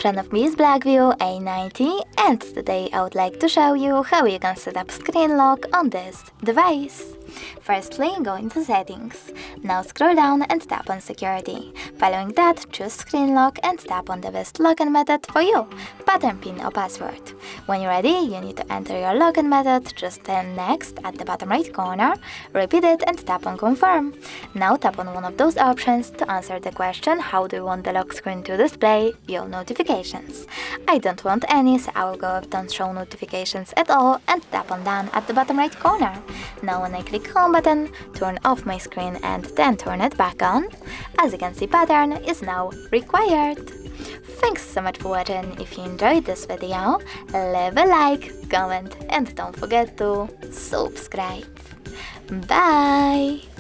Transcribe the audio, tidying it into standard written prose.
front of me is Blackview A90, and today I would like to show you how you can set up screen lock on this device. Firstly, go into Settings. Now scroll down and tap on Security. Following that, choose Screen Lock and tap on the best login method for you, pattern, PIN or password. When you're ready, you need to enter your login method, just tap Next at the bottom right corner, repeat it and tap on Confirm. Now tap on one of those options to answer the question how do you want the lock screen to display your notifications. I don't want any, so I will go with Don't Show Notifications at all and tap on Done at the bottom right corner. Now when I click Home button, turn off my screen and then turn it back on. As you can see, pattern is now required. Thanks so much for watching. If you enjoyed this video, leave a like, comment and don't forget to subscribe. Bye!